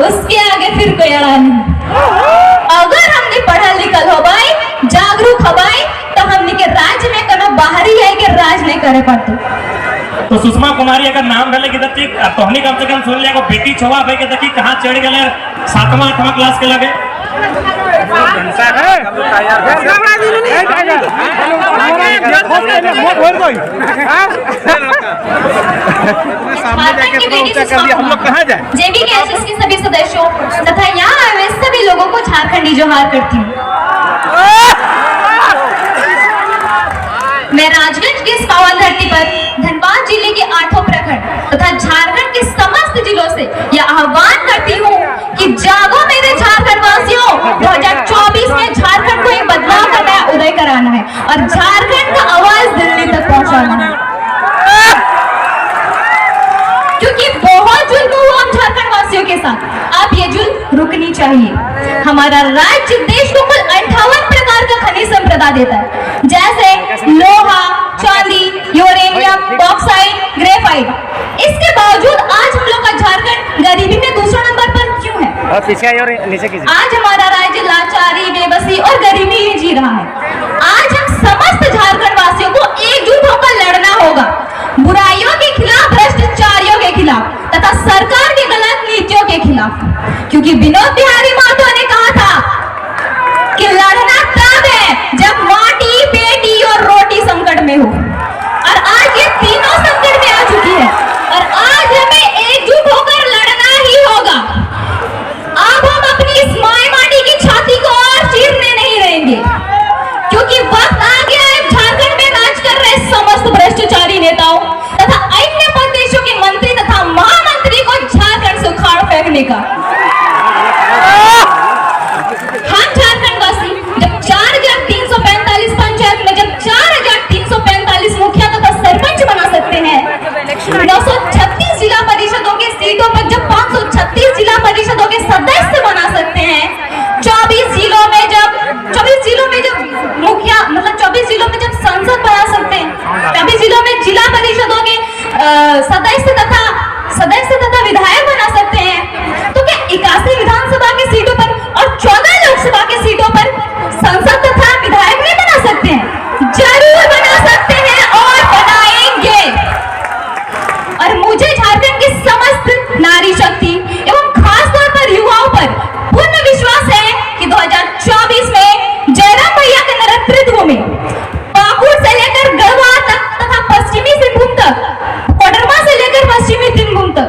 उसके आगे फिर कोई अड़ा नहीं। अगर हमने पढ़ा लिखल हो भाई, जागरूक हो भाई, तो हमने के राज्य में कोनो बाहरी है के राज नहीं करे पड़ते। तो सुषमा कुमारी अगर नाम डाले कि तक तो हमने कम से कम सुन लिया को बेटी छवा भाई के तक कहां चढ़ गए 7वां 8वां क्लास के लगे हम लोग कहाँ जाए? JBKSS के सभी सदस्यों तथा यहाँ आए हुए सभी लोगों को झारखंडी जोहार करती हूँ। मैं राजगंज की इस पावन धरती पर धनबाद जिले के 8 प्रखंड तथा झारखंड के समस्त जिलों से यह आह्वान करती हूँ कि जागो मेरे झारखंड वासियों, 2024 में झारखंड को एक बदलाव का नया उदय कराना है और झारखंड का आवाज दिल्ली तक पहुंचाना है, क्योंकि बहुत जुल्म हुआ हम झारखंड वासियों के साथ। अब ये जुल्म रुकनी चाहिए। हमारा राज्य देश को कुल 58 प्रकार का खनिज संपदा देता है, जैसे लोहा, चांदी, यूरेनियम, बॉक्साइट, ग्रेफाइट। इसके बावजूद आज हम लोग का झारखंड गरीबी में दूसरा नंबर पर क्यों है? और पीछे और नीचे कीजिए। आज हमारा राज्य लाचारी, बेबसी और गरीबी में जी रहा है। आज हम समस्त झारखंड वासियों को एकजुट होकर लड़ना होगा, बुराइयों के खिलाफ, भ्रष्टाचारियों के खिलाफ तथा सरकार की गलत नीतियों के खिलाफ, क्योंकि विनोद बिहारी महतो ने कहा था कि लड़ना तब है जब माटी, बेटी और रोटी संकट में हो, और आज ये तीनों संकट में आ चुकी है और आज हमें एकजुट होकर लड़ना ही होगा। अब हम अपनी इस माई माटी की छाती को और चीरने नहीं रहेंगे, क्योंकि वक्त आ गया है झारखंड में राज कर रहे समस्त भ्रष्टाचारी नेताओं तथा अन्य प्रदेशों के मंत्री तथा महामंत्री को झारखंड से उखाड़ फेंकने का। हम झारखंड वासी जब 4345 पंचायत में जब 4345 मुखिया तथा सरपंच बना सकते हैं, 936 जिला परिषदों के सीटों पर जब 536 जिला परिषदों के सदस्य बना सकते हैं, 24 जिलों में जब मुखिया मतलब 24 जिलों में जब संसद बना सकते हैं, 24 जिलों में जिला परिषदों के सदस्य तथा विधायक बना सकते हैं, तो क्या 81 विधानसभा की सीटों पर और 14 लोकसभा की सीटों पर संसद तथा विधायक नहीं बना सकते हैं? जरूर बना सकते हैं और बनाएंगे। और मुझे झारखंड की समस्त नारी शक्ति एवं खास तौर पर युवाओं पर पूर्ण विश्वास है कि 2024 में जयराम भैया के नेतृत्व में पाकुड़ से लेकर गढ़वा तक तथा पश्चिमी सिंहभूम तक, कोडरमा से लेकर पश्चिमी सिंहभूम तक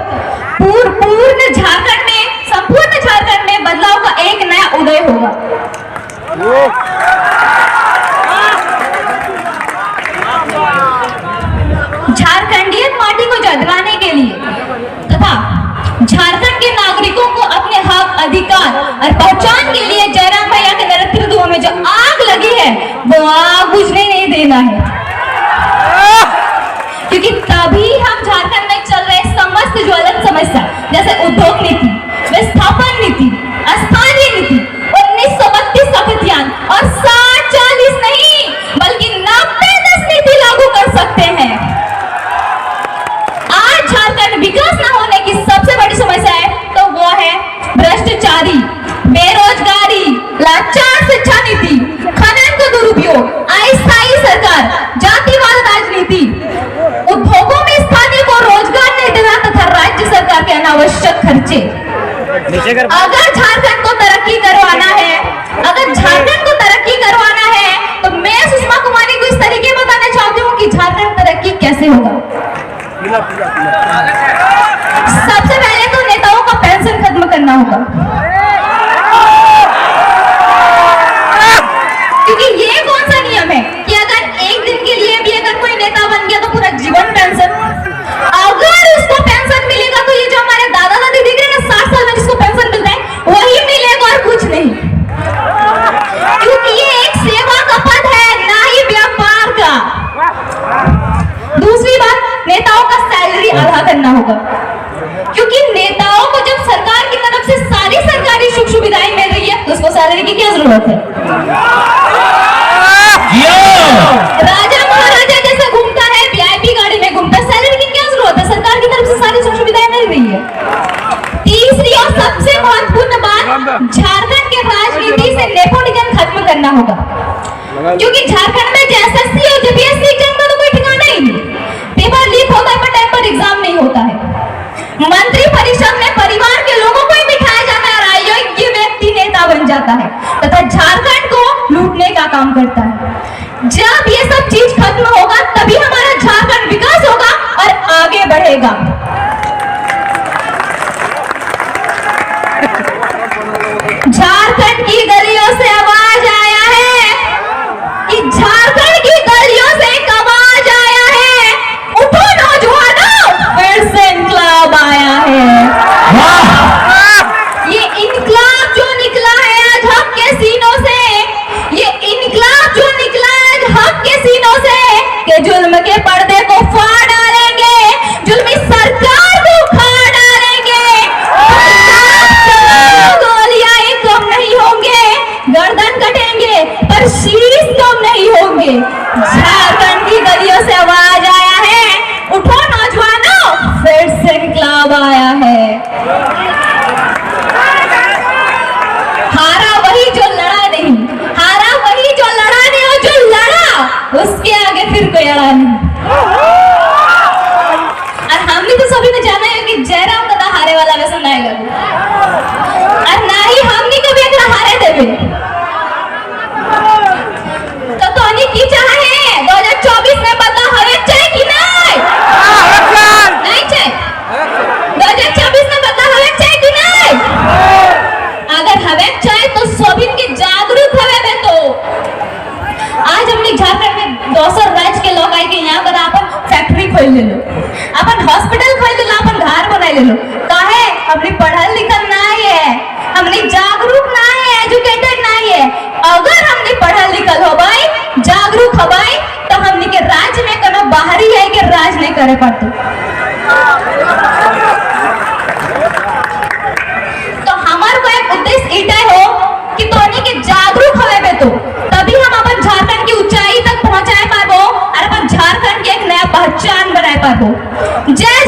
संपूर्ण झारखंड में बदलाव का एक नया उदय होगा। झारखंडियत माटी को जगलाने के लिए तथा झारखंड के नागरिकों को अपने हक, अधिकार और पहचान के लिए जयराम भैया के नेतृत्व में जो आग लगी है वो आग बुझने नहीं देना है, क्योंकि तभी हम झारखंड में चल रहे समस्त ज्वलंत समस्या जैसे उद्योग नीति, विस्थापन नीति, स्थानीय नीति, 1932 का अभियान और 60-40 नहीं बल्कि 90-10 नीति लागू कर सकते हैं। आज झारखंड विकास न होने की सबसे बड़ी समस्या है तो वो है भ्रष्टाचारी, बेरोजगारी, लाचार शिक्षा नीति, खनन का दुरुपयोग, अस्थायी सरकार, जातिवाद राजनीति, उद्योगों में स्थानीय को रोजगार नहीं देना तथा राज्य सरकार के अनावश्यक खर्चे। अगर झारखंड को तरक्की करवाना है, तो मैं सुषमा कुमारी को इस तरीके बताना चाहती हूँ कि झारखंड तरक्की कैसे होगा। सबसे पहले तो नेताओं का पेंशन खत्म करना होगा, क्योंकि ये कौन सा नियम है कि अगर एक दिन के लिए भी अगर कोई नेता बन गया तो पूरा जीवन पेंशन। अगर उसको पेंशन मिलेगा तो ये जो हमारे दादा दादी दिख रहे हैं 60 साल में जिसको पेंशन मिलता है वही मिलेगा और कुछ नहीं, क्योंकि ये एक सेवा का पद है ना ही व्यापार का। दूसरी बात, नेताओं का सैलरी आधा करना होगा, क्योंकि नेताओं को जब सरकार की तरफ से सारी सरकारी सुख सुविधाएं मिल रही है तो उसको सैलरी की क्या जरूरत है? राजा महाराजा जैसे घूमता है, VIP गाड़ी में घूमता है, सैलरी की क्या जरूरत है? सरकार की तरफ से सारी सुख सुविधाएं मिल रही है। तीसरी और सबसे रहना होगा, क्योंकि झारखंड में एसएससी और जेपीएससी एग्जाम का तो कोई ठिकाना ही नहीं। पेपर लीक होता है पर टाइम पर एग्जाम नहीं होता है। मंत्री परिषद में परिवार के लोगों को ही बिठाया जाता है और अयोग्य व्यक्ति नेता बन जाता है तथा झारखंड को लूटने का काम करता है। जब ये सब चीज खत्म होगा तभी हमारा झारखंड विकास होगा और आगे बढ़ेगा। झारखंड की गलियों से आवाज आया है कि झारखंड की गलियों से एक आवाज आया है, उठो नौजवानों, फिर से इंकलाब आया है। ये इंकलाब जो निकला है आज हक के सीनों से, ये इंकलाब जो निकला है आज हक के सीनों से, कि जुल्म के पर्दे को फाड़ डालेंगे, जुल्मी सरकार को उखाड़ डालेंगे। गोलियां कम नहीं होंगे, गर्दन कटेंगे पर शीश कम नहीं होंगे। झारखंड की गलियों से आवाज आया है, उठो नौजवानों, फिर से इंकलाब आया है। हारा वही जो लड़ा नहीं, हारा वही जो लड़ा नहीं, और जो लड़ा उसके आगे फिर कोई अड़ा नहीं। और हमने तो सभी ने जाना है कि जयराम दादा हारे वाला वैसा नहीं लगे, और ना ही हमने कभी एक हारे देवे। तो तोनी की चाहे 2024 में बदला हवे चाहे कि नहीं? नहीं चाहे। 2024 में बदला हवे चाहे कि नहीं? अगर हवे चाहे तो सभी के जागरूक हवे में। तो आज हमने झारखंड में 200 राज्य के लोग आए कि यहाँ पर अपन फैक्ट्री खोल ले लो, अपन हॉस्पिटल खोल ले लो, अपन घर बना ले लो। काहे? हमने पढ़ल लिखल नहीं है, हमने जागरूक नहीं है, एजुकेटेड नहीं है। अगर हमने पढ़ल लिखल हो भाई, जागरूक हो भाई, तो हमने के राज्य में कोनो बाहरी है के राज नहीं करे पड़ते। तो हमारे को एक उद्देश्य इटा हो कि तोनी के जागरूक होवे बे, तो तभी हम अपन झारखंड की ऊंचाई तक पहुंचाए पाबो और अपन झारखंड के एक नया पहचान बनाए पाबो। जय